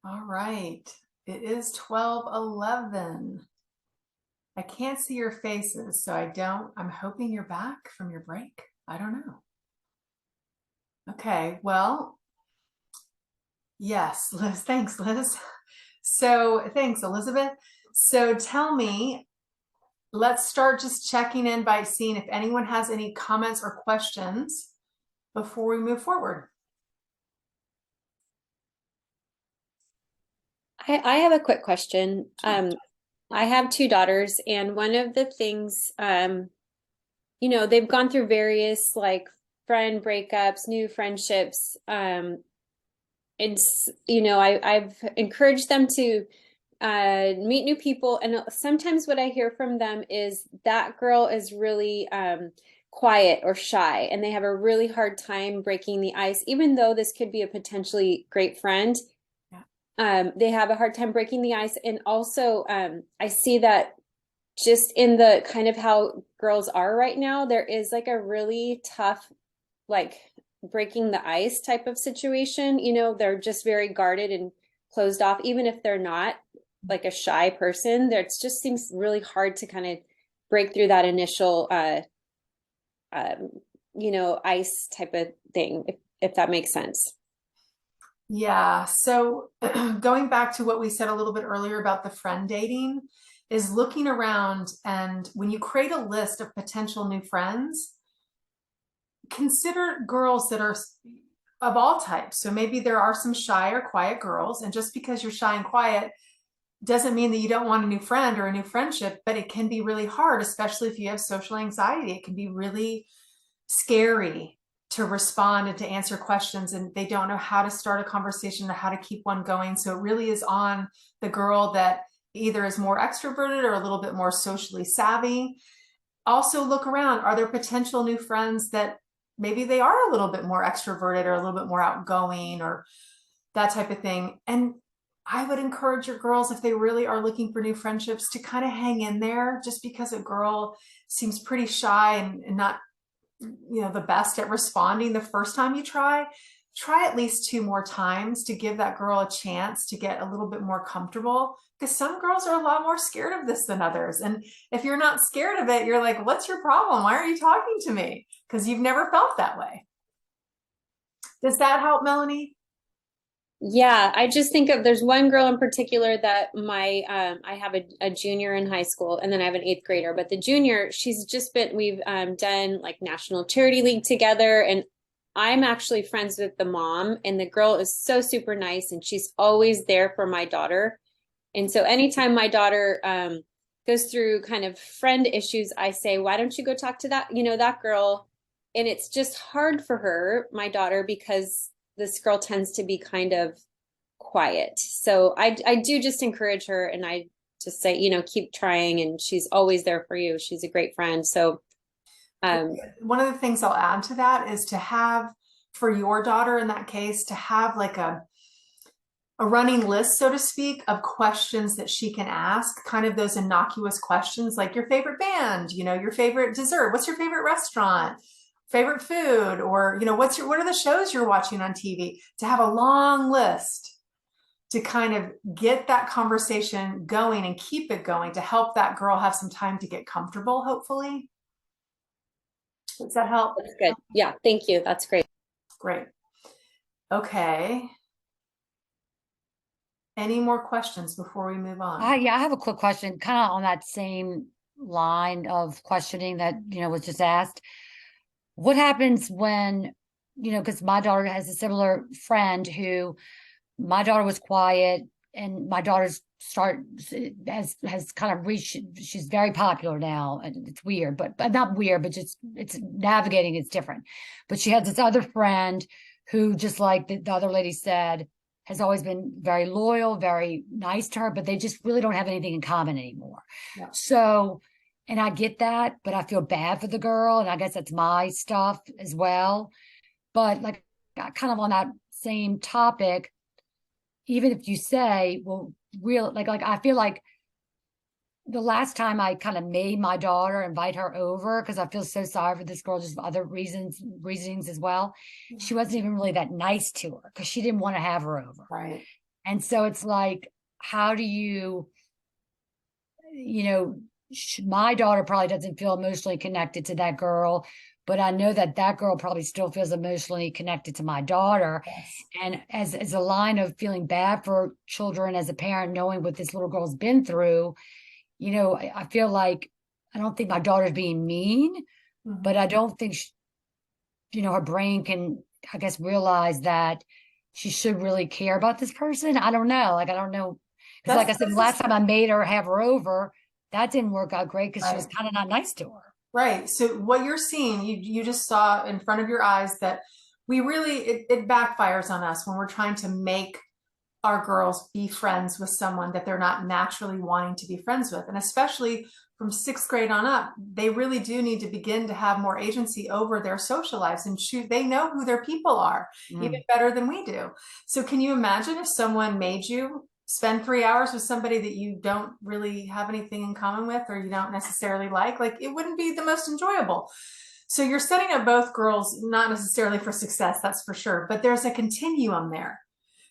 All right. It is 12:11. I can't see your faces, so I'm hoping you're back from your break. I don't know. Okay, well, yes, Liz. Thanks, Liz. So thanks, Elizabeth. So tell me, let's start just checking in by seeing if anyone has any comments or questions before we move forward. I have a quick question. I have two daughters, and one of the things, they've gone through various like friend breakups, new friendships. I've encouraged them to meet new people, and sometimes what I hear from them is that girl is really quiet or shy, and they have a really hard time breaking the ice, even though this could be a potentially great friend. They have a hard time breaking the ice. And also, I see that just in the kind of how girls are right now, there is like a really tough, like breaking the ice type of situation. They're just very guarded and closed off, even if they're not like a shy person. There, it just seems really hard to kind of break through that initial, ice type of thing, if that makes sense. Yeah. So going back to what we said a little bit earlier about the friend dating is looking around, and when you create a list of potential new friends, consider girls that are of all types. So maybe there are some shy or quiet girls, and just because you're shy and quiet doesn't mean that you don't want a new friend or a new friendship, but it can be really hard, especially if you have social anxiety. It can be really scary to respond and to answer questions, and they don't know how to start a conversation or how to keep one going. So it really is on the girl that either is more extroverted or a little bit more socially savvy. Also look around. Are there potential new friends that maybe they are a little bit more extroverted or a little bit more outgoing or that type of thing? And I would encourage your girls, if they really are looking for new friendships, to kind of hang in there. Just because a girl seems pretty shy and not the best at responding the first time you try at least two more times to give that girl a chance to get a little bit more comfortable, because some girls are a lot more scared of this than others. And if you're not scared of it, you're like, what's your problem? Why are you talking to me? Because you've never felt that way. Does that help, Melanie? Yeah, I just think of there's one girl in particular that I have a junior in high school, and then I have an eighth grader. But the junior, we've done like National Charity League together, and I'm actually friends with the mom, and the girl is so super nice, and she's always there for my daughter. And so anytime my daughter goes through kind of friend issues, I say, why don't you go talk to that girl? And it's just hard for her, my daughter, because this girl tends to be kind of quiet. So I do just encourage her, and I just say, keep trying, and she's always there for you. She's a great friend. So one of the things I'll add to that is to have, for your daughter in that case, to have like a running list, so to speak, of questions that she can ask, kind of those innocuous questions like your favorite band, your favorite dessert, what's your favorite restaurant, favorite food, or, what are the shows you're watching on TV? To have a long list to kind of get that conversation going and keep it going, to help that girl have some time to get comfortable, hopefully. Does that help? that's good. Yeah, thank you. That's great. Great. Okay. Any more questions before we move on? Yeah, I have a quick question, kind of on that same line of questioning that, was just asked. What happens when, because my daughter has a similar friend who my daughter was quiet, and my daughter's has kind of reached, she's very popular now, and it's weird, but not weird, but just it's navigating, it's different. But she has this other friend who, just like the other lady said, has always been very loyal, very nice to her, but they just really don't have anything in common anymore. Yeah. So, and I get that, but I feel bad for the girl, and I guess that's my stuff as well. But like, kind of on that same topic, even if you say, well, real, like I feel like the last time I kind of made my daughter invite her over, because I feel so sorry for this girl, just for other reasons as well. She wasn't even really that nice to her because she didn't want to have her over. Right. And so it's like, how do you, you know, my daughter probably doesn't feel emotionally connected to that girl, but I know that that girl probably still feels emotionally connected to my daughter. Yes. And as a line of feeling bad for children as a parent, knowing what this little girl's been through, I feel like I don't think my daughter's being mean, but Mhm. I don't think her brain can, I guess, realize that she should really care about this person. I don't know. Like, I don't know. Because, like I said, the That's last time I made her have her over, that didn't work out great because she was right. kind of not nice to her. Right. So what you're seeing, you just saw in front of your eyes that we really it backfires on us when we're trying to make our girls be friends with someone that they're not naturally wanting to be friends with. And especially from sixth grade on up, they really do need to begin to have more agency over their social lives and choose. They know who their people are even Mm. better than we do. So can you imagine if someone made you spend 3 hours with somebody that you don't really have anything in common with, or you don't necessarily like it wouldn't be the most enjoyable. So you're setting up both girls, not necessarily for success, that's for sure, but there's a continuum there.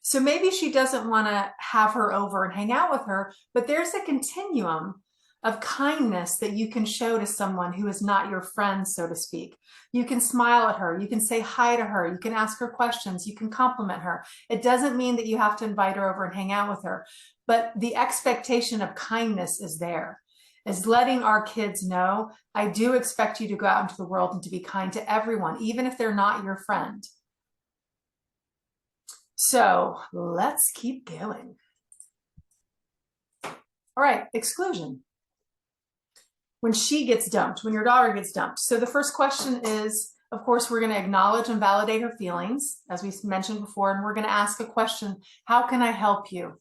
So maybe she doesn't want to have her over and hang out with her, but there's a continuum of kindness that you can show to someone who is not your friend, so to speak. You can smile at her, you can say hi to her, you can ask her questions, you can compliment her. It doesn't mean that you have to invite her over and hang out with her, but the expectation of kindness is there. Is letting our kids know, I do expect you to go out into the world and to be kind to everyone, even if they're not your friend. So let's keep going. All right, exclusion. When she gets dumped, when your daughter gets dumped. So the first question is, of course, we're going to acknowledge and validate her feelings, as we mentioned before, and we're going to ask a question, how can I help you?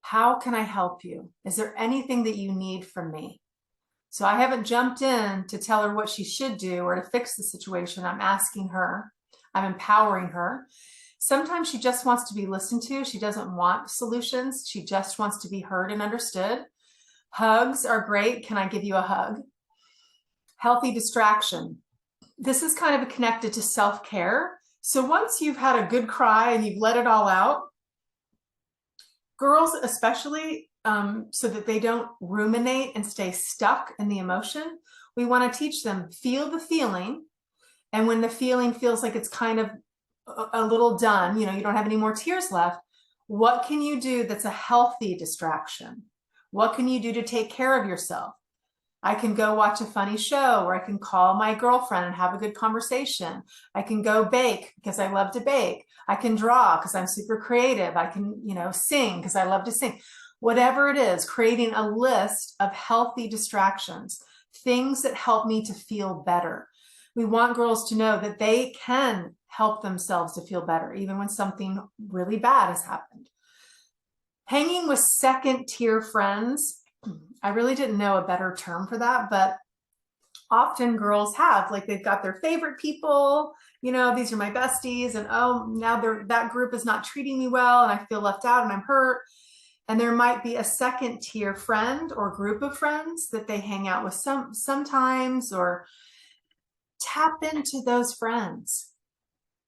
How can I help you? Is there anything that you need from me? So I haven't jumped in to tell her what she should do or to fix the situation. I'm asking her, I'm empowering her. Sometimes she just wants to be listened to. She doesn't want solutions. She just wants to be heard and understood. Hugs are great. Can I give you a hug? Healthy distraction. This is kind of connected to self-care. So once you've had a good cry and you've let it all out, girls especially, so that they don't ruminate and stay stuck in the emotion, we want to teach them, feel the feeling. And when the feeling feels like it's kind of a little done, you don't have any more tears left, what can you do that's a healthy distraction? What can you do to take care of yourself? I can go watch a funny show, or I can call my girlfriend and have a good conversation. I can go bake because I love to bake. I can draw because I'm super creative. I can, sing because I love to sing. Whatever it is, creating a list of healthy distractions, things that help me to feel better. We want girls to know that they can help themselves to feel better, even when something really bad has happened. Hanging with second tier friends. I really didn't know a better term for that, but often girls have, like, they've got their favorite people, these are my besties, and oh, now that group is not treating me well, and I feel left out and I'm hurt. And there might be a second tier friend or group of friends that they hang out with sometimes, or tap into those friends.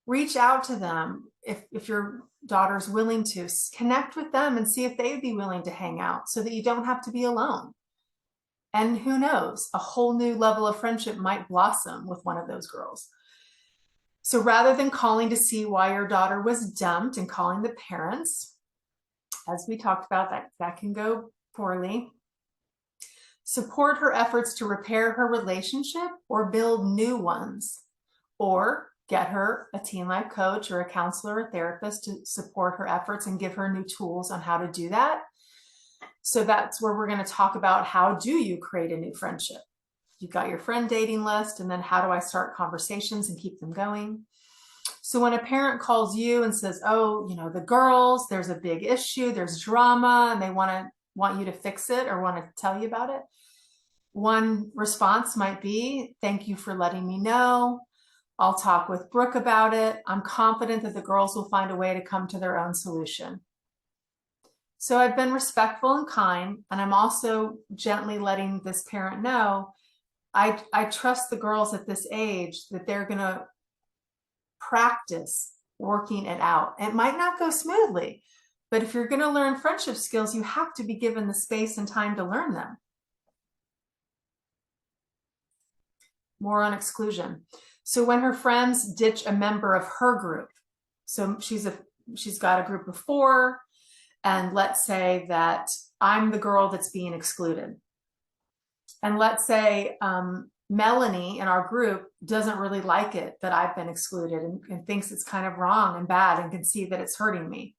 Reach out to them if your daughter's willing to. Connect with them and see if they'd be willing to hang out so that you don't have to be alone. And who knows, a whole new level of friendship might blossom with one of those girls. So rather than calling to see why your daughter was dumped and calling the parents, as we talked about, that can go poorly. Support her efforts to repair her relationship or build new ones, or get her a teen life coach or a counselor or therapist to support her efforts and give her new tools on how to do that. So that's where we're going to talk about, how do you create a new friendship? You've got your friend dating list, and then how do I start conversations and keep them going? So when a parent calls you and says, oh, the girls, there's a big issue, there's drama, and they want you to fix it or want to tell you about it, one response might be, thank you for letting me know. I'll talk with Brooke about it. I'm confident that the girls will find a way to come to their own solution. So I've been respectful and kind, and I'm also gently letting this parent know, I trust the girls at this age that they're going to practice working it out. It might not go smoothly, but if you're going to learn friendship skills, you have to be given the space and time to learn them. More on exclusion. So when her friends ditch a member of her group, so she's got a group of 4, and let's say that I'm the girl that's being excluded. And let's say Melanie in our group doesn't really like it that I've been excluded, and thinks it's kind of wrong and bad and can see that it's hurting me.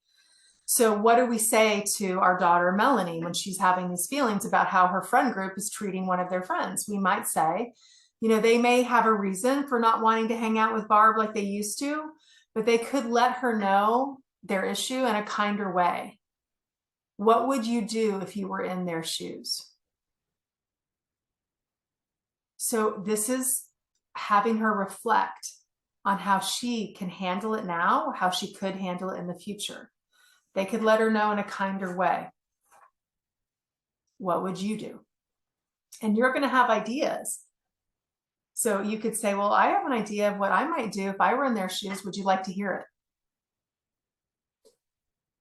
So what do we say to our daughter Melanie when she's having these feelings about how her friend group is treating one of their friends? We might say, you know, they may have a reason for not wanting to hang out with Barb like they used to, but they could let her know their issue in a kinder way. What would you do if you were in their shoes? So this is having her reflect on how she can handle it now, how she could handle it in the future. They could let her know in a kinder way. What would you do? And you're going to have ideas. So you could say, well, I have an idea of what I might do if I were in their shoes. Would you like to hear it?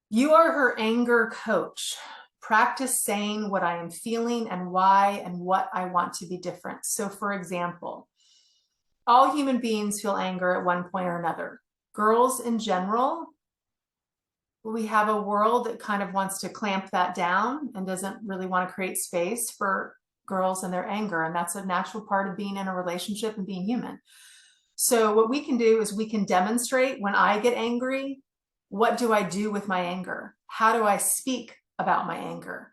You are her anger coach. Practice saying what I am feeling and why and what I want to be different. So for example, all human beings feel anger at one point or another. Girls in general, we have a world that kind of wants to clamp that down and doesn't really want to create space for girls and their anger. And that's a natural part of being in a relationship and being human. So what we can do is we can demonstrate when I get angry, what do I do with my anger? How do I speak about my anger?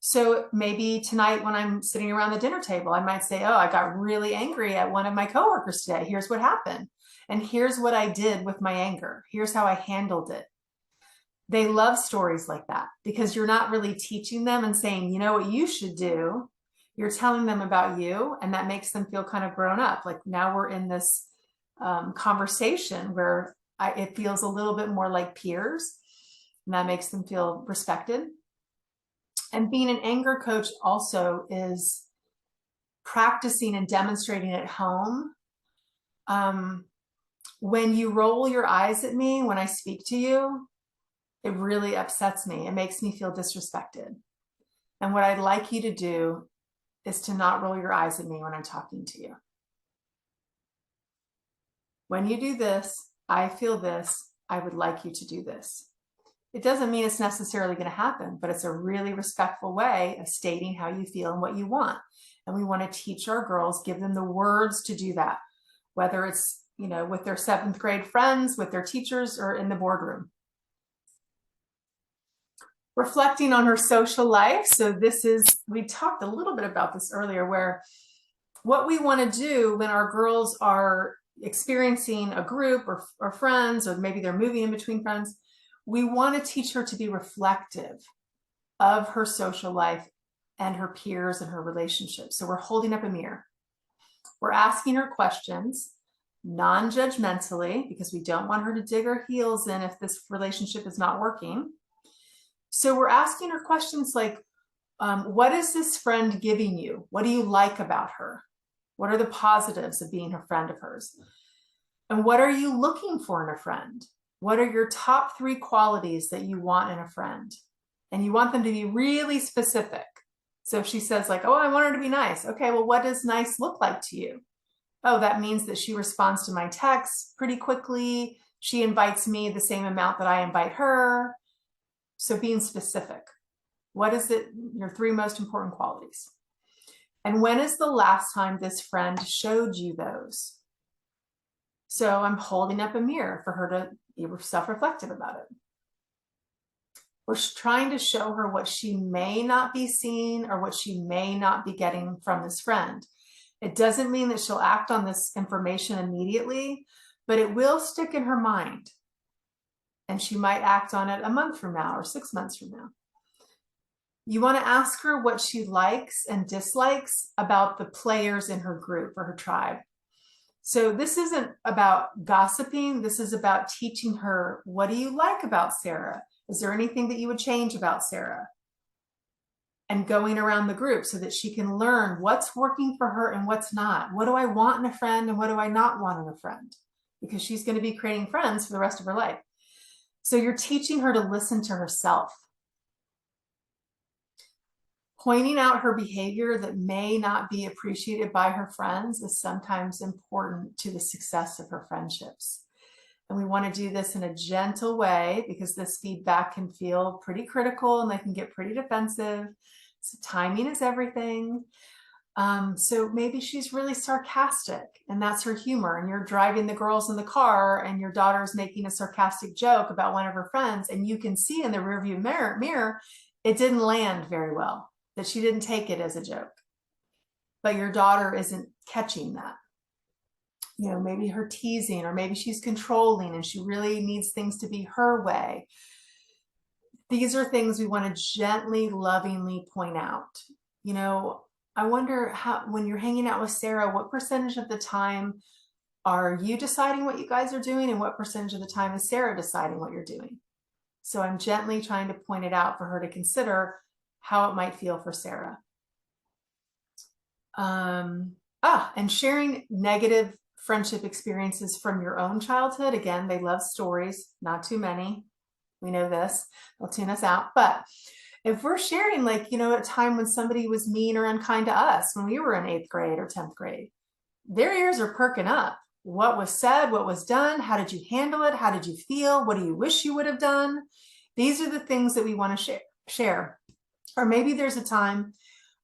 So maybe tonight when I'm sitting around the dinner table, I might say, oh, I got really angry at one of my coworkers today. Here's what happened. And here's what I did with my anger. Here's how I handled it. They love stories like that because you're not really teaching them and saying, you know what you should do. You're telling them about you, and that makes them feel kind of grown up. Like now we're in this conversation where it feels a little bit more like peers, and that makes them feel respected. And being an anger coach also is practicing and demonstrating at home. When you roll your eyes at me when I speak to you, it really upsets me. It makes me feel disrespected. And what I'd like you to do is to not roll your eyes at me when I'm talking to you. When you do this, I feel this. I would like you to do this. It doesn't mean it's necessarily going to happen, but it's a really respectful way of stating how you feel and what you want. And we want to teach our girls, give them the words to do that, whether it's, you know, with their 7th grade friends, with their teachers, or in the boardroom. Reflecting on her social life. So this is, we talked a little bit about this earlier, where what we want to do when our girls are experiencing a group or friends, or maybe they're moving in between friends, we want to teach her to be reflective of her social life and her peers and her relationships. So we're holding up a mirror. We're asking her questions non-judgmentally because we don't want her to dig her heels in if this relationship is not working. So we're asking her questions like, what is this friend giving you? What do you like about her? What are the positives of being a friend of hers? And what are you looking for in a friend? What are your top 3 qualities that you want in a friend? And you want them to be really specific. So if she says like, oh, I want her to be nice. Okay, well, what does nice look like to you? Oh, that means that she responds to my texts pretty quickly. She invites me the same amount that I invite her. So being specific. What is it, your 3 most important qualities? And when is the last time this friend showed you those? So I'm holding up a mirror for her to be self-reflective about it. We're trying to show her what she may not be seeing or what she may not be getting from this friend. It doesn't mean that she'll act on this information immediately, but it will stick in her mind. And she might act on it a month from now or 6 months from now. You want to ask her what she likes and dislikes about the players in her group or her tribe. So this isn't about gossiping. This is about teaching her, what do you like about Sarah? Is there anything that you would change about Sarah? And going around the group so that she can learn what's working for her and what's not. What do I want in a friend and what do I not want in a friend? because she's going to be creating friends for the rest of her life. So you're teaching her to listen to herself. Pointing out her behavior that may not be appreciated by her friends is sometimes important to the success of her friendships. And we want to do this in a gentle way because this feedback can feel pretty critical and they can get pretty defensive. So timing is everything. So maybe she's really sarcastic and that's her humor, and you're driving the girls in the car and your daughter's making a sarcastic joke about one of her friends, and you can see in the rearview mirror it didn't land very well, that she didn't take it as a joke. But your daughter isn't catching that. You know, maybe her teasing, or maybe she's controlling and she really needs things to be her way. These are things we want to gently, lovingly point out. You know, I wonder how, when you're hanging out with Sarah, what percentage of the time are you deciding what you guys are doing, and what percentage of the time is Sarah deciding what you're doing? So I'm gently trying to point it out for her to consider how it might feel for Sarah. And sharing negative friendship experiences from your own childhood. Again, they love stories, not too many. We know this, they'll tune us out. But if we're sharing, like, you know, a time when somebody was mean or unkind to us when we were in 8th grade or 10th grade, their ears are perking up. What was said, what was done, how did you handle it? How did you feel? What do you wish you would have done? These are the things that we want to share. Or maybe there's a time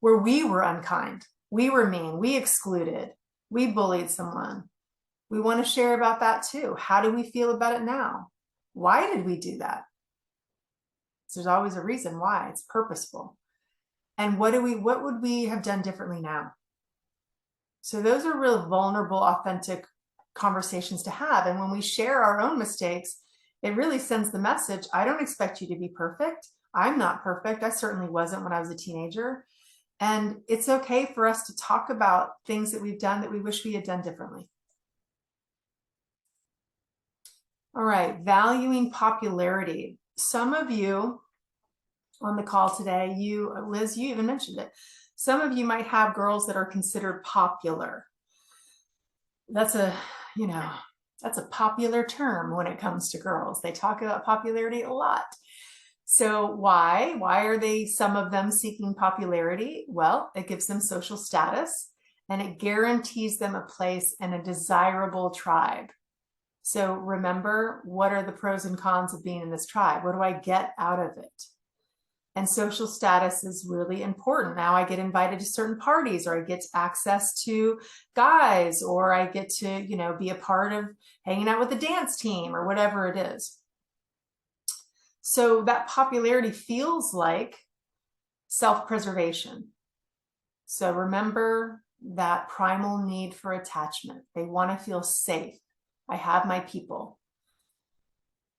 where we were unkind, we were mean, we excluded, we bullied someone. We want to share about that too. How do we feel about it now? Why did we do that? So there's always a reason why. It's purposeful. And what would we have done differently now? So those are real vulnerable, authentic conversations to have. And when we share our own mistakes, it really sends the message, I don't expect you to be perfect. I'm not perfect. I certainly wasn't when I was a teenager. And it's okay for us to talk about things that we've done that we wish we had done differently. All right, valuing popularity. Some of you on the call today, Liz, you even mentioned it. Some of you might have girls that are considered popular. That's a popular term when it comes to girls. They talk about popularity a lot. So why are some of them seeking popularity? Well, it gives them social status and it guarantees them a place in a desirable tribe. So remember, what are the pros and cons of being in this tribe? What do I get out of it? And social status is really important. Now I get invited to certain parties, or I get access to guys, or I get to, you know, be a part of hanging out with the dance team or whatever it is. So that popularity feels like self-preservation. So remember that primal need for attachment. They want to feel safe. I have my people.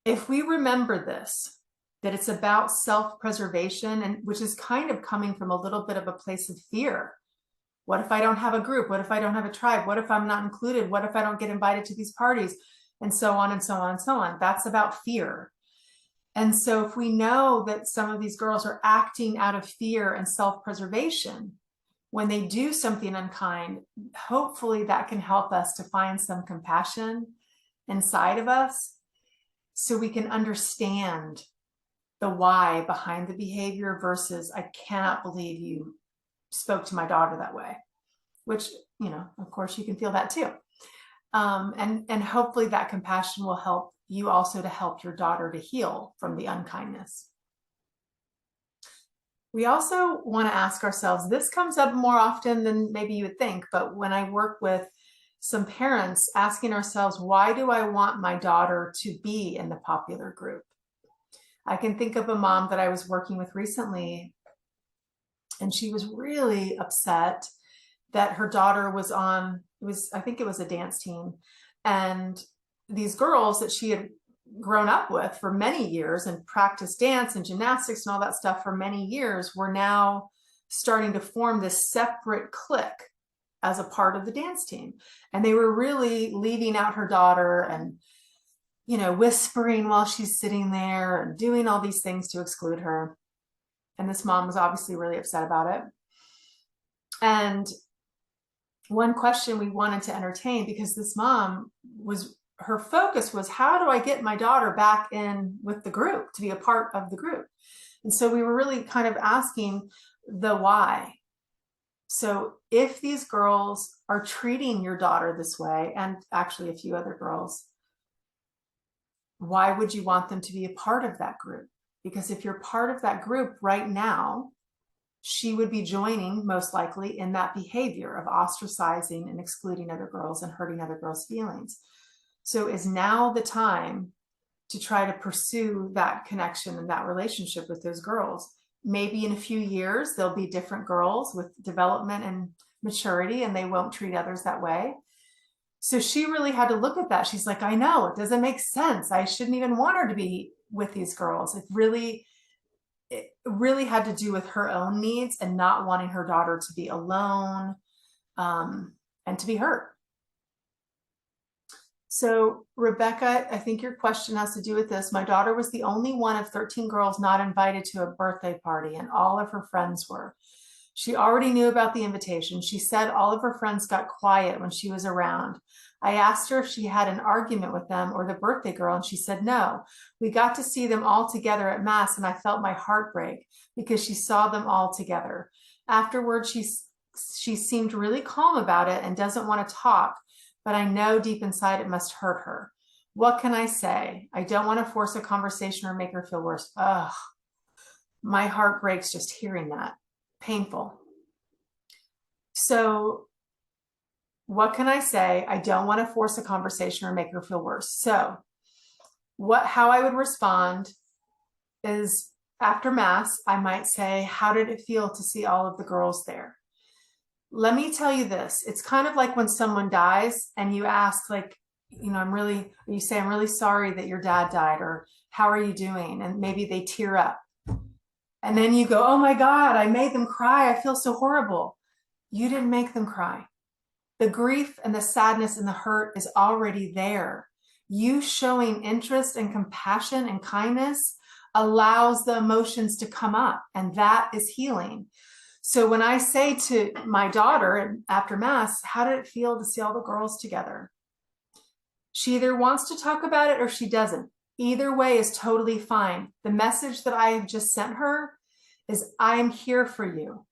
If we remember this, that it's about self-preservation, and which is kind of coming from a little bit of a place of fear. What if I don't have a group? What if I don't have a tribe? What if I'm not included? What if I don't get invited to these parties? And so on and so on and so on. That's about fear. And so if we know that some of these girls are acting out of fear and self-preservation, when they do something unkind, hopefully that can help us to find some compassion inside of us so we can understand the why behind the behavior versus, I cannot believe you spoke to my daughter that way, which, you know, of course you can feel that too. And hopefully that compassion will help you also to help your daughter to heal from the unkindness. We also want to ask ourselves, this comes up more often than maybe you would think, but when I work with some parents, asking ourselves, why do I want my daughter to be in the popular group? I can think of a mom that I was working with recently, and she was really upset that her daughter was on, I think it was a dance team, and these girls that she had grown up with for many years and practiced dance and gymnastics and all that stuff for many years were now starting to form this separate clique as a part of the dance team. And they were really leaving out her daughter and, you know, whispering while she's sitting there and doing all these things to exclude her. And this mom was obviously really upset about it. And one question we wanted to entertain, because this mom her focus was, how do I get my daughter back in with the group to be a part of the group? And so we were really kind of asking the why. So if these girls are treating your daughter this way, and actually a few other girls, why would you want them to be a part of that group? Because if you're part of that group right now, she would be joining most likely in that behavior of ostracizing and excluding other girls and hurting other girls' feelings. So is now the time to try to pursue that connection and that relationship with those girls? Maybe in a few years, there'll be different girls with development and maturity, and they won't treat others that way. So she really had to look at that. She's like, I know, it doesn't make sense. I shouldn't even want her to be with these girls. It really had to do with her own needs and not wanting her daughter to be alone, and to be hurt. So Rebecca, I think your question has to do with this. My daughter was the only one of 13 girls not invited to a birthday party, and all of her friends were. She already knew about the invitation. She said all of her friends got quiet when she was around. I asked her if she had an argument with them or the birthday girl, and she said no. We got to see them all together at Mass, and I felt my heart break because she saw them all together. Afterwards, she seemed really calm about it and doesn't want to talk, but I know deep inside it must hurt her. What can I say? I don't want to force a conversation or make her feel worse. Ugh, my heart breaks just hearing that. Painful. So what can I say? I don't want to force a conversation or make her feel worse. So how I would respond is, after Mass, I might say, how did it feel to see all of the girls there? Let me tell you this. It's kind of like when someone dies and you ask, like, you say, I'm really sorry that your dad died, or how are you doing? And maybe they tear up. And then you go, oh my God, I made them cry. I feel so horrible. You didn't make them cry. The grief and the sadness and the hurt is already there. You showing interest and compassion and kindness allows the emotions to come up, and that is healing. So when I say to my daughter after Mass, how did it feel to see all the girls together? She either wants to talk about it or she doesn't. Either way is totally fine. The message that I have just sent her is, I'm here for you.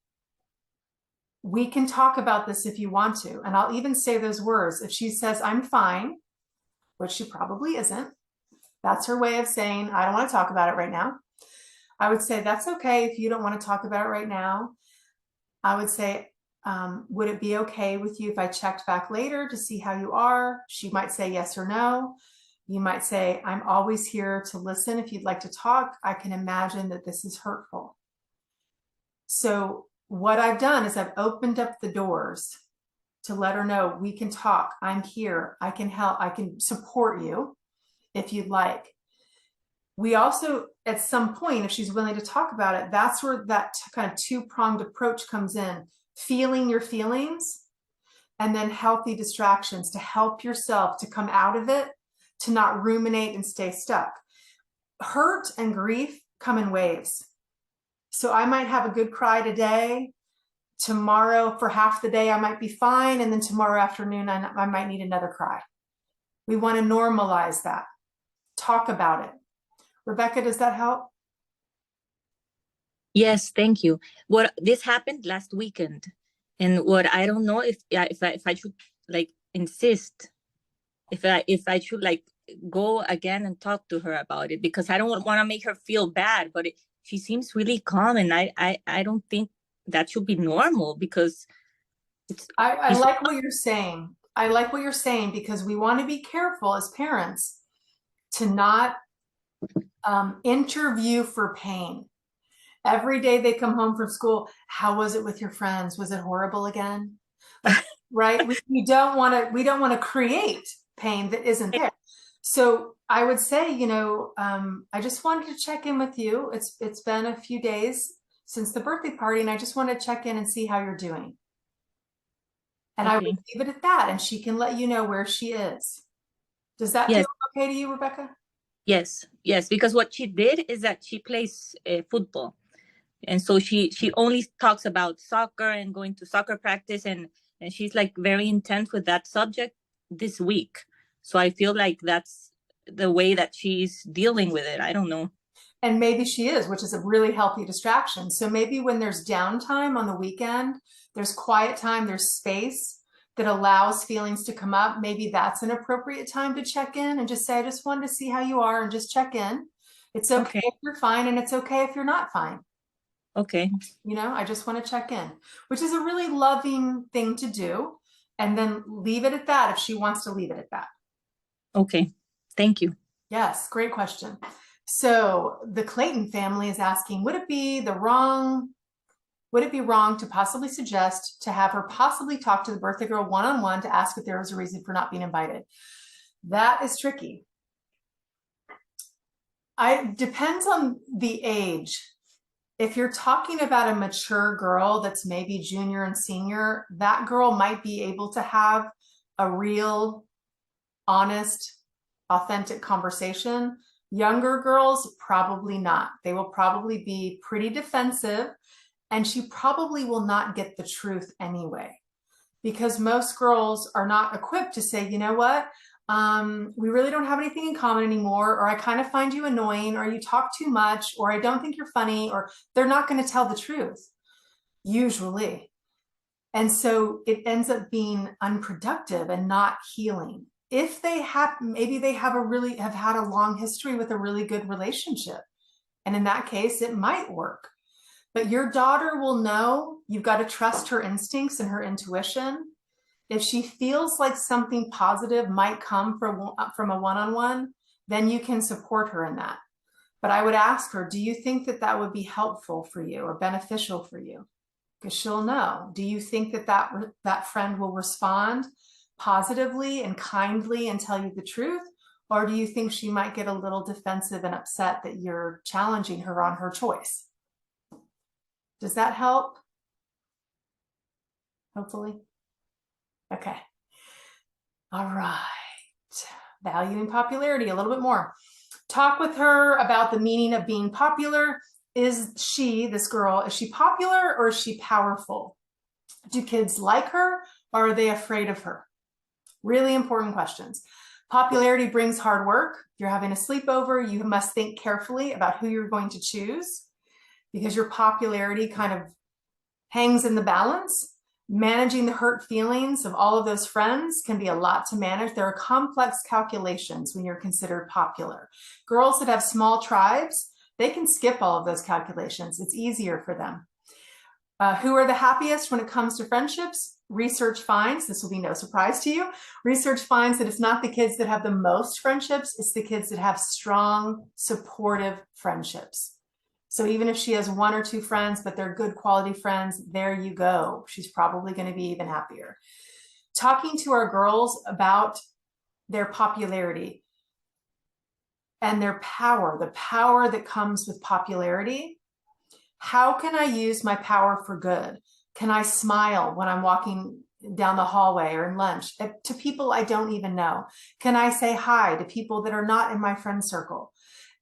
We can talk about this if you want to. And I'll even say those words. If she says, I'm fine, which she probably isn't, that's her way of saying, I don't want to talk about it right now. I would say, that's okay if you don't want to talk about it right now. I would say, would it be okay with you if I checked back later to see how you are? She might say yes or no. You might say, I'm always here to listen if you'd like to talk. I can imagine that this is hurtful. So what I've done is I've opened up the doors to let her know, we can talk. I'm here. I can help. I can support you if you'd like. We also, at some point, if she's willing to talk about it, that's where that kind of two-pronged approach comes in. Feeling your feelings, and then healthy distractions to help yourself to come out of it, to not ruminate and stay stuck. Hurt and grief come in waves. So I might have a good cry today. Tomorrow, for half the day, I might be fine. And then tomorrow afternoon, I might need another cry. We want to normalize that. Talk about it. Rebecca, does that help? Yes, thank you. This happened last weekend, and what I don't know if I should like insist, if I should like go again and talk to her about it, because I don't want to make her feel bad, but she seems really calm, and I don't think that should be normal, because I like what you're saying. I like what you're saying, because we want to be careful as parents to not interview for pain. Every day they come home from school, how was it with your friends? Was it horrible again? Right? We don't want to create pain that isn't there. So I would say, I just wanted to check in with you. It's been a few days since the birthday party, and I just want to check in and see how you're doing. And I would leave it at that, and she can let you know where she is. Does that feel okay to you, Rebecca? Yes, because what she did is that she plays football. And so she only talks about soccer and going to soccer practice, and she's like very intense with that subject this week. So I feel like that's the way that she's dealing with it. I don't know. And maybe she is, which is a really healthy distraction. So maybe when there's downtime on the weekend, there's quiet time, there's space that allows feelings to come up. Maybe that's an appropriate time to check in and just say, I just wanted to see how you are and just check in. It's okay if you're fine, and it's okay if you're not fine. Okay. You know, I just want to check in, which is a really loving thing to do. And then leave it at that if she wants to leave it at that. Okay. Thank you. Yes, great question. So the Clayton family is asking, would it be wrong to possibly suggest to have her possibly talk to the birthday girl one-on-one to ask if there was a reason for not being invited? That is tricky. It depends on the age. If you're talking about a mature girl that's maybe junior and senior, that girl might be able to have a real, honest, authentic conversation. Younger girls, probably not. They will probably be pretty defensive, and she probably will not get the truth anyway, because most girls are not equipped to say, you know what, we really don't have anything in common anymore, or I kind of find you annoying, or you talk too much, or I don't think you're funny, or they're not going to tell the truth, usually. And so it ends up being unproductive and not healing. If they have, maybe they have had a long history with a really good relationship. And in that case, it might work. But your daughter will know. You've got to trust her instincts and her intuition. If she feels like something positive might come from a one-on-one, then you can support her in that. But I would ask her, do you think that that would be helpful for you or beneficial for you? Because she'll know. Do you think that that friend will respond positively and kindly and tell you the truth? Or do you think she might get a little defensive and upset that you're challenging her on her choice? Does that help? Hopefully. Okay. All right. Valuing popularity a little bit more. Talk with her about the meaning of being popular. Is she, this girl, is she popular or is she powerful? Do kids like her or are they afraid of her? Really important questions. Popularity brings hard work. If you're having a sleepover, you must think carefully about who you're going to choose, because your popularity kind of hangs in the balance. Managing the hurt feelings of all of those friends can be a lot to manage. There are complex calculations when you're considered popular. Girls that have small tribes, they can skip all of those calculations. It's easier for them. Who are the happiest when it comes to friendships? Research finds, this will be no surprise to you, research finds that it's not the kids that have the most friendships, it's the kids that have strong, supportive friendships. So even if she has one or two friends, but they're good quality friends, there you go. She's probably going to be even happier. Talking to our girls about their popularity and their power, the power that comes with popularity. How can I use my power for good? Can I smile when I'm walking down the hallway or in lunch to people I don't even know? Can I say hi to people that are not in my friend circle?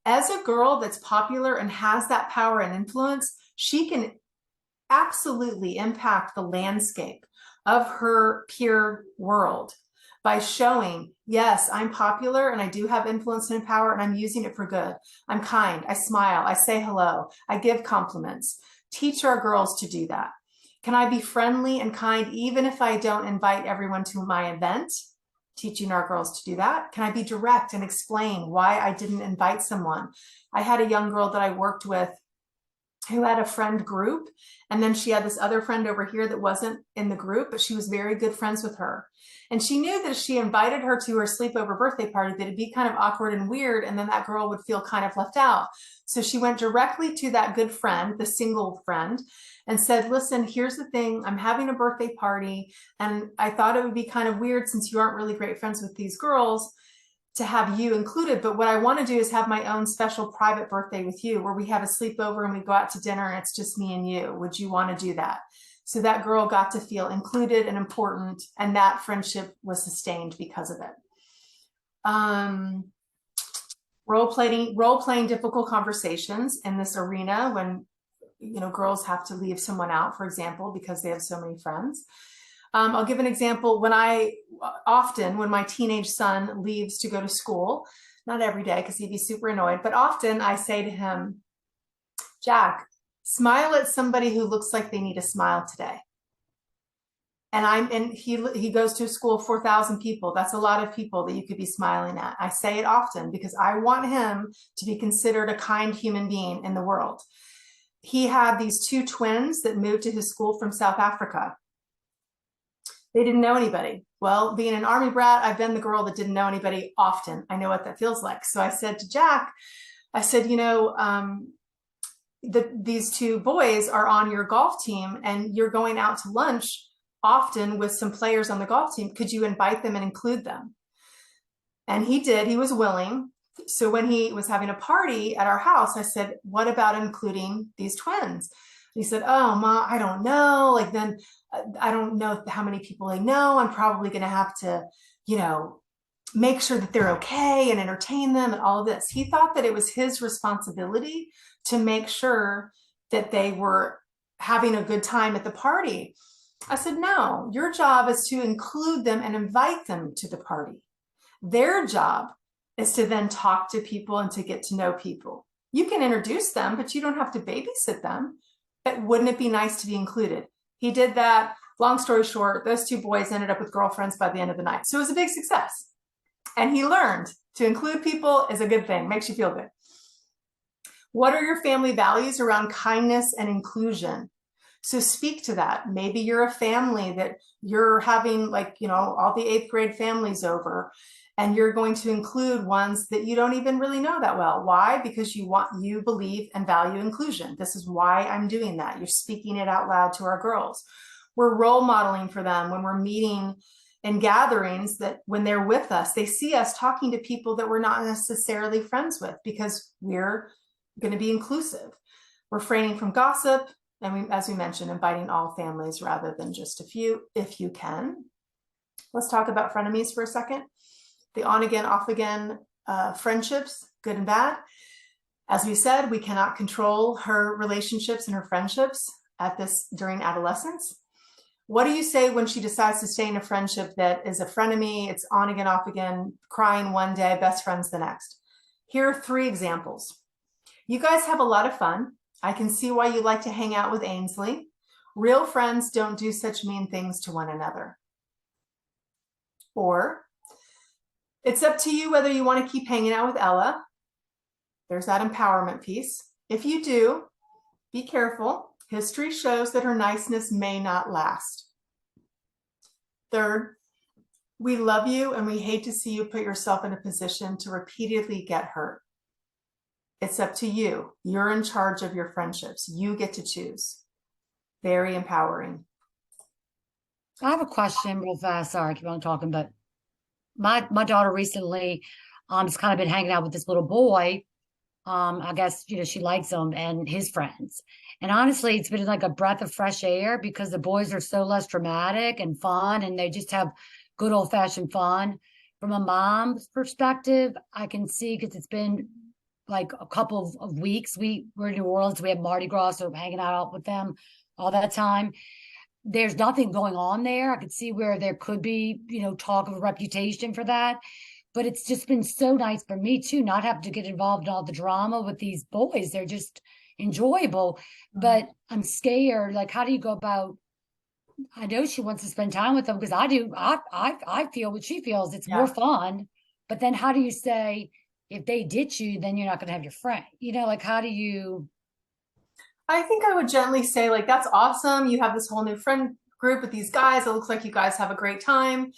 As a girl that's popular and has that power and influence, she can absolutely impact the landscape of her peer world by showing, yes, I'm popular and I do have influence and power and I'm using it for good. I'm kind, I smile, I say hello, I give compliments. Teach our girls to do that. Can I be friendly and kind even if I don't invite everyone to my event? Teaching our girls to do that. Can I be direct and explain why I didn't invite someone? I had a young girl that I worked with who had a friend group, and then she had this other friend over here that wasn't in the group, but she was very good friends with her. And she knew that if she invited her to her sleepover birthday party, that it'd be kind of awkward and weird, and then that girl would feel kind of left out. So she went directly to that good friend, the single friend, and said, listen, here's the thing, I'm having a birthday party, and I thought it would be kind of weird since you aren't really great friends with these girls to have you included, but what I want to do is have my own special private birthday with you where we have a sleepover and we go out to dinner and it's just me and you. Would you want to do that? So that girl got to feel included and important, and that friendship was sustained because of it. Role-playing difficult conversations in this arena when, you know, girls have to leave someone out, for example, because they have so many friends. I'll give an example. Often when my teenage son leaves to go to school, not every day because he'd be super annoyed, but often I say to him, Jack, smile at somebody who looks like they need a smile today. And he goes to a school of 4,000 people. That's a lot of people that you could be smiling at. I say it often because I want him to be considered a kind human being in the world. He had these two twins that moved to his school from South Africa. They didn't know anybody. Well, being an Army brat, I've been the girl that didn't know anybody often. I know what that feels like. So I said to Jack, I said, these two boys are on your golf team and you're going out to lunch often with some players on the golf team. Could you invite them and include them? And he did. He was willing. So when he was having a party at our house, I said, what about including these twins? He said, oh, Ma, I don't know. Like, then I don't know how many people I know. I'm probably going to have to, make sure that they're okay and entertain them and all of this. He thought that it was his responsibility to make sure that they were having a good time at the party. I said, no, your job is to include them and invite them to the party. Their job is to then talk to people and to get to know people. You can introduce them, but you don't have to babysit them. But wouldn't it be nice to be included? He did that. Long story short, those two boys ended up with girlfriends by the end of the night. So it was a big success. And he learned to include people is a good thing, makes you feel good. What are your family values around kindness and inclusion? So speak to that. Maybe you're a family that you're having all the 8th grade families over, and you're going to include ones that you don't even really know that well. Why? Because you believe and value inclusion. This is why I'm doing that. You're speaking it out loud to our girls. We're role modeling for them when we're meeting in gatherings, that when they're with us, they see us talking to people that we're not necessarily friends with, because we're going to be inclusive. Refraining from gossip. And as we mentioned, inviting all families rather than just a few, if you can. Let's talk about frenemies for a second. The on again, off again friendships, good and bad. As we said, we cannot control her relationships and her friendships during adolescence. What do you say when she decides to stay in a friendship that is a frenemy? It's on again, off again, crying one day, best friends the next. Here are 3 examples. You guys have a lot of fun. I can see why you like to hang out with Ainsley. Real friends don't do such mean things to one another. Or, it's up to you whether you want to keep hanging out with Ella. There's that empowerment piece. If you do, be careful. History shows that her niceness may not last. Third, we love you and we hate to see you put yourself in a position to repeatedly get hurt. It's up to you. You're in charge of your friendships. You get to choose. Very empowering. I have a question real fast. Sorry, I keep on talking, but my daughter recently has kind of been hanging out with this little boy. I guess, she likes him and his friends. And honestly, it's been like a breath of fresh air because the boys are so less dramatic and fun, and they just have good old fashioned fun. From a mom's perspective, I can see, because it's been like a couple of weeks. We're in New Orleans. We have Mardi Gras, so we're hanging out with them all that time. There's nothing going on there. I could see where there could be, talk of a reputation for that. But it's just been so nice for me too, not have to get involved in all the drama with these boys. They're just enjoyable. But I'm scared. Like, how do you go about? I know she wants to spend time with them, because I do. I feel what she feels. It's more fun. But then how do you say, if they ditch you, then you're not going to have your friend? How do you? I think I would gently say, that's awesome. You have this whole new friend group with these guys. It looks like you guys have a great time.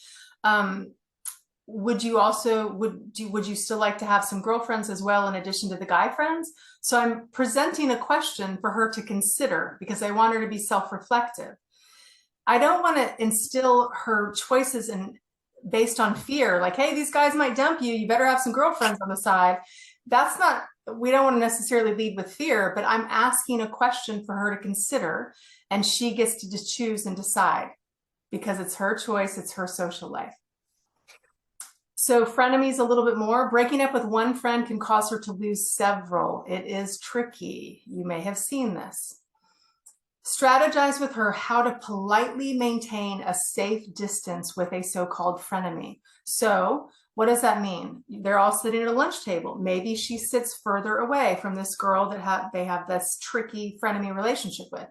Would you still like to have some girlfriends as well, in addition to the guy friends? So I'm presenting a question for her to consider, because I want her to be self-reflective. I don't want to instill her choices based on fear, like, hey, these guys might dump you. You better have some girlfriends on the side. We don't want to necessarily lead with fear, but I'm asking a question for her to consider, and she gets to just choose and decide, because it's her choice. It's her social life. So frenemies a little bit more. Breaking up with one friend can cause her to lose several. It is tricky. You may have seen this. Strategize with her how to politely maintain a safe distance with a so-called frenemy. So what does that mean? They're all sitting at a lunch table. Maybe she sits further away from this girl that they have this tricky frenemy relationship with.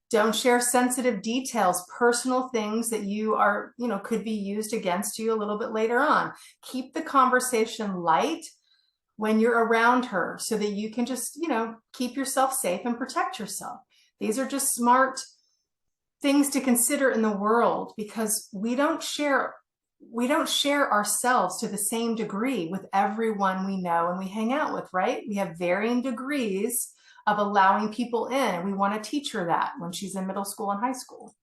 Don't share sensitive details, personal things that you are, could be used against you a little bit later on. Keep the conversation light when you're around her so that you can just, keep yourself safe and protect yourself. These are just smart things to consider in the world, because we don't share ourselves to the same degree with everyone we know and we hang out with, right? We have varying degrees of allowing people in, and we want to teach her that when she's in middle school and high school.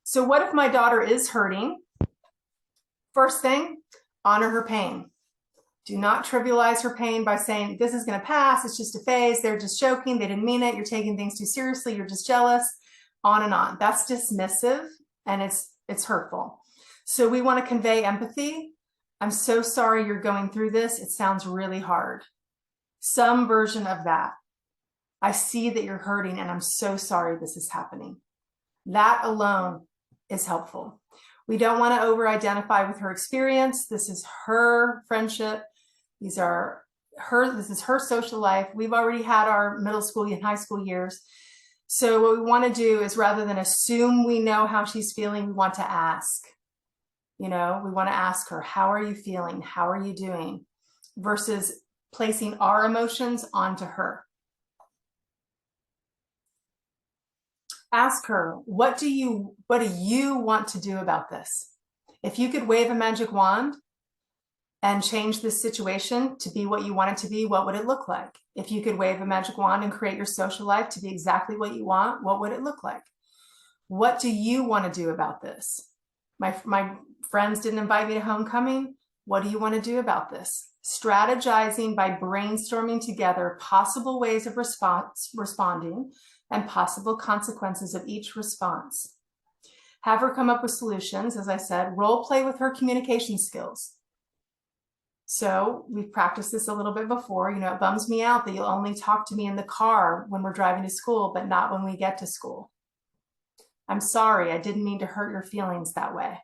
So what if my daughter is hurting? First thing, honor her pain. Do not trivialize her pain by saying, this is going to pass, it's just a phase, they're just joking, they didn't mean it, you're taking things too seriously, you're just jealous, on and on. That's dismissive and it's hurtful. So we want to convey empathy. I'm so sorry you're going through this. It sounds really hard. Some version of that. I see that you're hurting and I'm so sorry this is happening. That alone is helpful. We don't want to over-identify with her experience. This is her friendship. This is her social life. We've already had our middle school and high school years. So what we want to do is, rather than assume we know how she's feeling, we want to ask. We want to ask her, how are you feeling? How are you doing? Versus placing our emotions onto her. Ask her, what do you want to do about this? If you could wave a magic wand and change this situation to be what you want it to be, what would it look like? If you could wave a magic wand and create your social life to be exactly what you want, what would it look like? What do you want to do about this? My friends didn't invite me to homecoming. What do you want to do about this? Strategizing by brainstorming together possible ways of responding and possible consequences of each response. Have her come up with solutions. As I said, role play with her communication skills. So we've practiced this a little bit before. It bums me out that you'll only talk to me in the car when we're driving to school, but not when we get to school. I'm sorry, I didn't mean to hurt your feelings that way.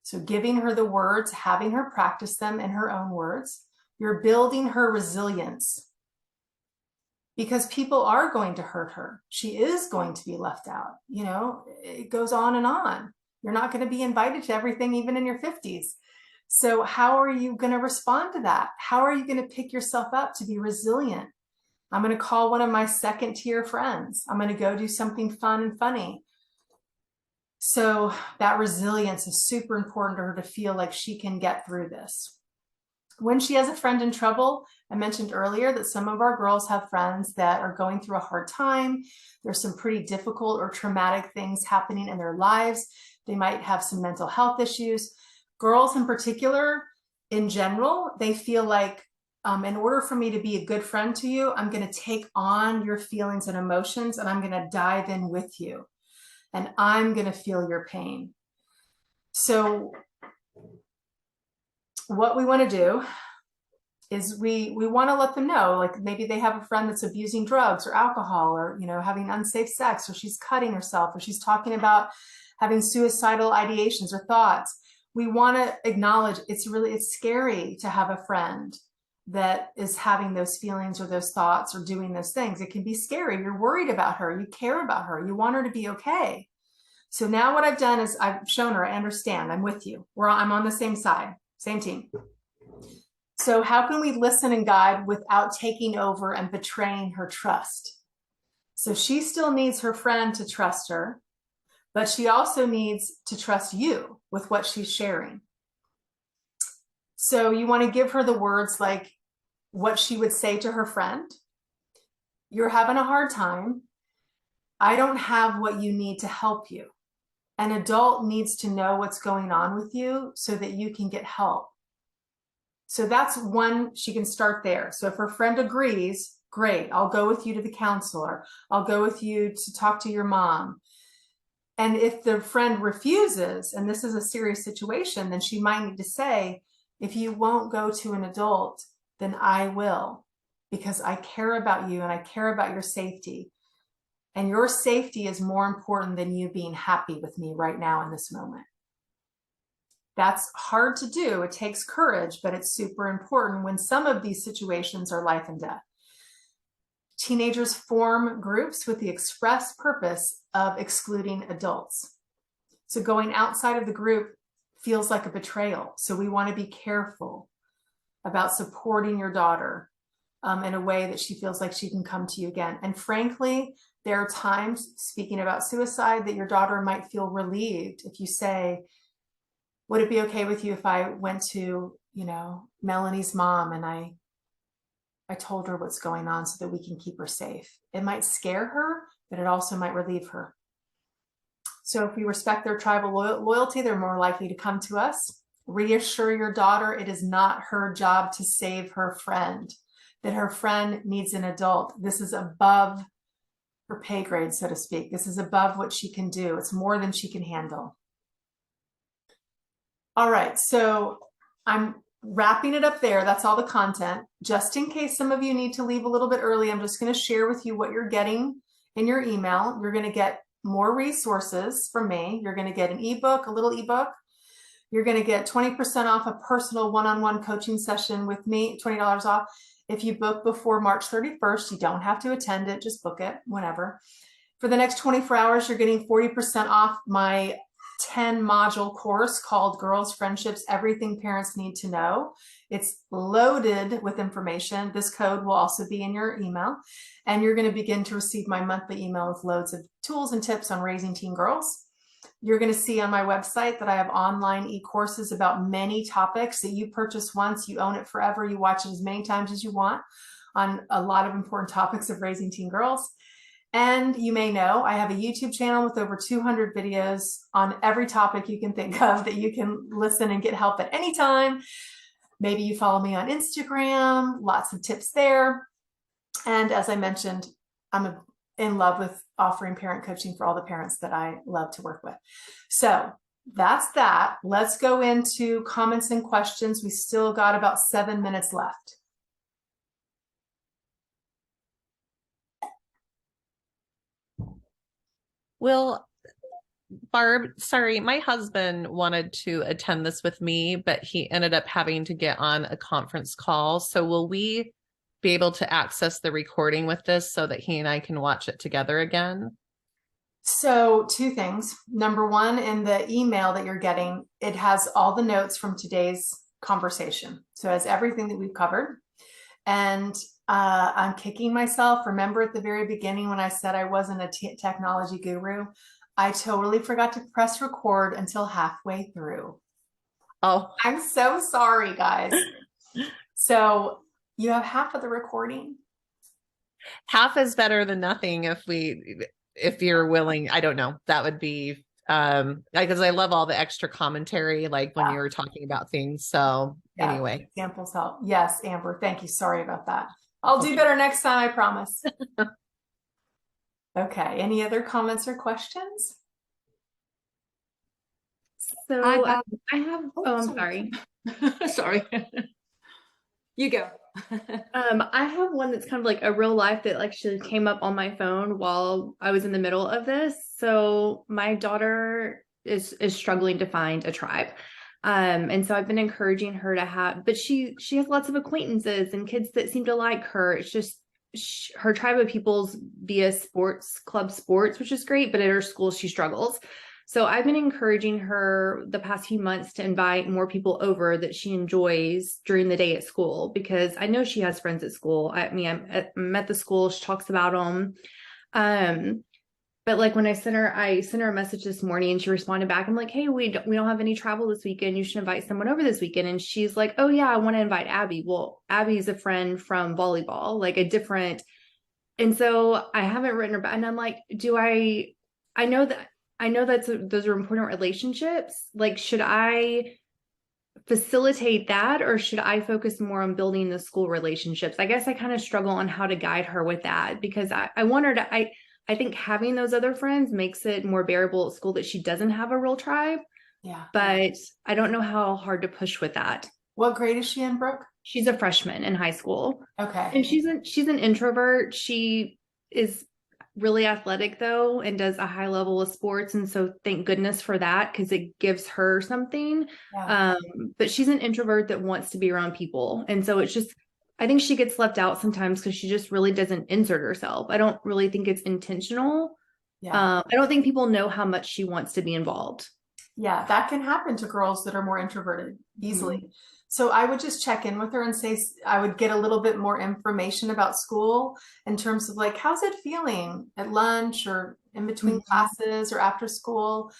So giving her the words, having her practice them in her own words, you're building her resilience. Because people are going to hurt her. She is going to be left out. It goes on and on. You're not going to be invited to everything, even in your 50s. So how are you going to respond to that? How are you going to pick yourself up to be resilient? I'm going to call one of my second tier friends. I'm going to go do something fun and funny. So that resilience is super important to her to feel like she can get through this. When she has a friend in trouble, I mentioned earlier that some of our girls have friends that are going through a hard time. There's some pretty difficult or traumatic things happening in their lives. They might have some mental health issues. Girls in particular, in general, they feel like in order for me to be a good friend to you, I'm going to take on your feelings and emotions and I'm going to dive in with you and I'm going to feel your pain. So what we want to do is we want to let them know, like maybe they have a friend that's abusing drugs or alcohol or, having unsafe sex, or she's cutting herself, or she's talking about having suicidal ideations or thoughts. We want to acknowledge it's scary to have a friend that is having those feelings or those thoughts or doing those things. It can be scary. You're worried about her. You care about her. You want her to be okay. So now what I've done is I've shown her, I understand, I'm with you. I'm on the same side, same team. So how can we listen and guide without taking over and betraying her trust? So she still needs her friend to trust her, but she also needs to trust you with what she's sharing. So you want to give her the words like what she would say to her friend. You're having a hard time. I don't have what you need to help you. An adult needs to know what's going on with you so that you can get help. So that's one, she can start there. So if her friend agrees, great, I'll go with you to the counselor. I'll go with you to talk to your mom. And if the friend refuses, and this is a serious situation, then she might need to say, if you won't go to an adult, then I will, because I care about you and I care about your safety. And your safety is more important than you being happy with me right now in this moment. That's hard to do. It takes courage, but it's super important when some of these situations are life and death. Teenagers form groups with the express purpose of excluding adults. So going outside of the group feels like a betrayal. So we want to be careful about supporting your daughter in a way that she feels like she can come to you again. And frankly, there are times, speaking about suicide, that your daughter might feel relieved if you say, would it be okay with you if I went to, Melanie's mom and I told her what's going on so that we can keep her safe? It might scare her, but it also might relieve her. So if we respect their tribal loyalty, they're more likely to come to us. Reassure your daughter it is not her job to save her friend, that her friend needs an adult. This is above her pay grade, so to speak. This is above what she can do. It's more than she can handle. All right, so I'm wrapping it up there. That's all the content. Just in case some of you need to leave a little bit early, I'm just going to share with you what you're getting in your email. You're going to get more resources from me. You're going to get an ebook, a little ebook. You're going to get 20% off a personal one-on-one coaching session with me, $20 off. If you book before March 31st, you don't have to attend it, just book it whenever. For the next 24 hours, you're getting 40% off my 10 module course called Girls, Friendships, Everything Parents Need to Know. It's loaded with information. This code will also be in your email, and you're going to begin to receive my monthly email with loads of tools and tips on raising teen girls. You're going to see on my website that I have online e-courses about many topics that you purchase once, you own it forever, you watch it as many times as you want on a lot of important topics of raising teen girls. And you may know I have a YouTube channel with over 200 videos on every topic you can think of that you can listen and get help at any time. Maybe you follow me on Instagram, lots of tips there. And as I mentioned, I'm in love with offering parent coaching for all the parents that I love to work with. So that's that. Let's go into comments and questions. We still got about 7 minutes left. Well, Barb, sorry, my husband wanted to attend this with me, but he ended up having to get on a conference call. So will we be able to access the recording with this so that he and I can watch it together again? So 2 things. Number 1, in the email that you're getting, it has all the notes from today's conversation. So it has everything that we've covered. And I'm kicking myself. Remember at the very beginning when I said I wasn't a technology guru? I totally forgot to press record until halfway through. Oh, I'm so sorry, guys. So you have half of the recording. half is better than nothing if you're willing. I don't know. That would be because I love all the extra commentary, like when you were talking about things. So anyway. Examples help. Yes, Amber, thank you. Sorry about that. I'll do better next time, I promise. Okay, any other comments or questions? So Hi, I have, I'm sorry. Sorry. You go. I have one that's kind of like a real life that actually came up on my phone while I was in the middle of this. So my daughter is struggling to find a tribe. And so I've been encouraging her to have, but she has lots of acquaintances and kids that seem to like her. It's just her tribe of people's via club sports, which is great, but at her school she struggles. So I've been encouraging her the past few months to invite more people over that she enjoys during the day at school, because I know she has friends at school. I'm at the school. She talks about them. But like when I sent her a message this morning and she responded back. I'm like, hey, we don't have any travel this weekend. You should invite someone over this weekend. And she's like, oh yeah, I want to invite Abby. Well, Abby's a friend from volleyball, like a different. And so I haven't written her back. And I'm like, I know those are important relationships. Like, should I facilitate that, or should I focus more on building the school relationships? I guess I kind of struggle on how to guide her with that, because I want her to, I think having those other friends makes it more bearable at school that she doesn't have a real tribe. Yeah. But I don't know how hard to push with that. What grade is she in, Brooke? She's a freshman in high school. Okay. And she's an introvert. She is really athletic though and does a high level of sports. And so thank goodness for that because it gives her something. Yeah. But she's an introvert that wants to be around people. And so it's just, I think she gets left out sometimes because she just really doesn't insert herself. I don't really think it's intentional. Yeah. I don't think people know how much she wants to be involved. Yeah, that can happen to girls that are more introverted easily. So I would just check in with her and say, I would get a little bit more information about school in terms of like, how's it feeling at lunch or in between classes or after school?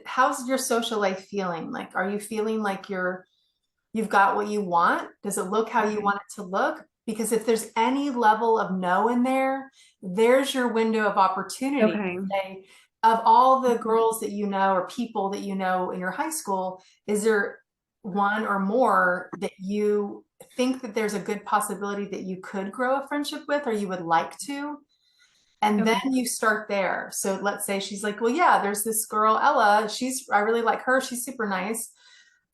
How's your social life feeling? Like, are you feeling like you've got what you want? Does it look how you want it to look? Because if there's any level of no in there, there's your window of opportunity Okay. to say, of all the girls that you know or people that you know in your high school, is there one or more that you think that there's a good possibility that you could grow a friendship with or you would like to? And then you start there. So let's say she's like, well, yeah, there's this girl, Ella. I really like her. She's super nice.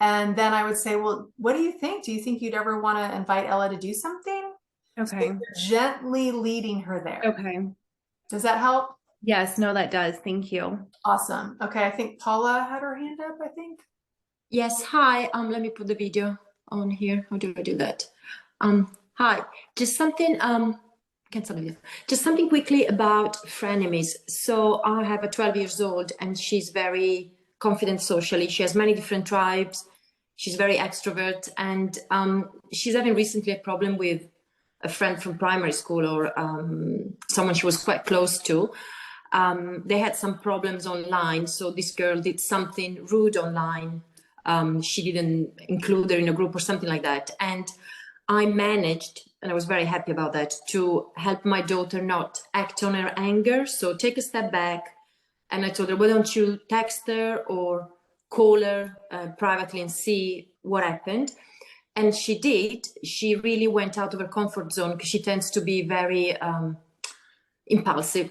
And then I would say, well, what do you think? Do you think you'd ever want to invite Ella to do something? So Okay. you're gently leading her there. Okay. Does that help? Yes, no, that does. Thank you. Awesome. Okay, I think Paula had her hand up, I think. Yes, hi. Let me put the video on here. How do I do that? Hi. Just something cancel the video. Just something quickly about frenemies. So I have a 12 years old and she's very confident socially. She has many different tribes. She's very extrovert and she's having recently a problem with a friend from primary school or someone she was quite close to. They had some problems online. So this girl did something rude online. She didn't include her in a group or something like that. And I managed, and I was very happy about that, to help my daughter not act on her anger. So take a step back. And I told her, why don't you text her or call her privately and see what happened? And she did. She really went out of her comfort zone because she tends to be very impulsive.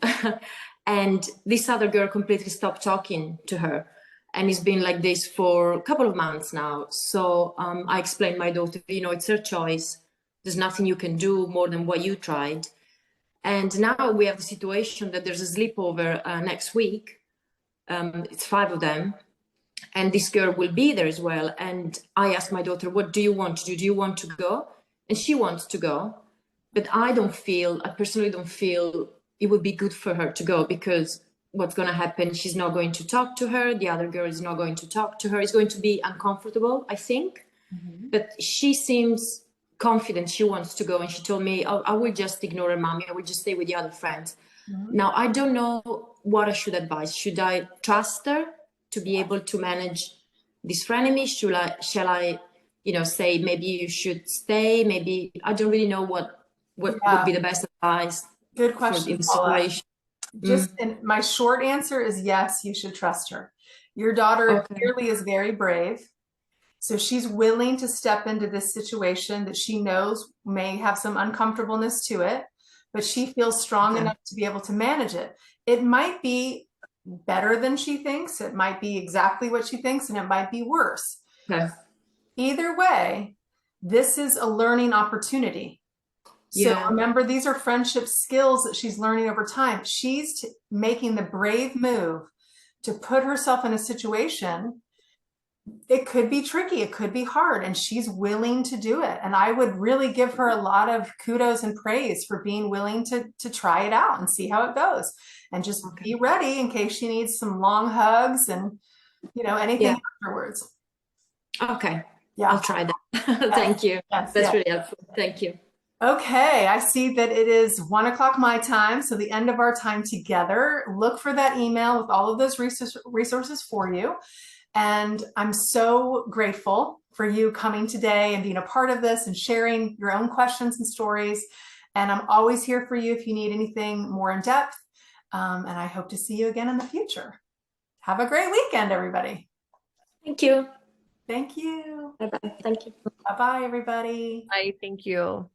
And this other girl completely stopped talking to her. And it's been like this for a couple of months now. So I explained to my daughter, it's her choice. There's nothing you can do more than what you tried. And now we have the situation that there's a sleepover next week. It's 5 of them. And this girl will be there as well. And I asked my daughter, what do you want to do? Do you want to go? And she wants to go. But I personally don't feel it would be good for her to go because what's going to happen, she's not going to talk to her. The other girl is not going to talk to her. It's going to be uncomfortable, I think. But she seems confident. She wants to go. And she told me, I will just ignore her, mommy. I will just stay with the other friends. Now, I don't know what I should advise. Should I trust her to be able to manage this frenemy? Shall I, say maybe you should stay? Maybe I don't really know what would be the best advice. Good question, Paula. And my short answer is yes, you should trust her. Your daughter clearly is very brave. So she's willing to step into this situation that she knows may have some uncomfortableness to it, but she feels strong enough to be able to manage it. It might be better than she thinks. It might be exactly what she thinks, and it might be worse. Either way, this is a learning opportunity. So remember, these are friendship skills that she's learning over time. She's making the brave move to put herself in a situation. It could be tricky. It could be hard. And she's willing to do it. And I would really give her a lot of kudos and praise for being willing to try it out and see how it goes. And just be ready in case she needs some long hugs and, anything afterwards. Okay. Yeah. I'll try that. Thank you. That's really helpful. Thank you. Okay, I see that it is 1 o'clock my time, so the end of our time together. Look for that email with all of those resources for you. And I'm so grateful for you coming today and being a part of this and sharing your own questions and stories. And I'm always here for you if you need anything more in depth. And I hope to see you again in the future. Have a great weekend, everybody. Thank you. Thank you. Bye-bye. Thank you. Bye-bye, everybody. Bye. Thank you.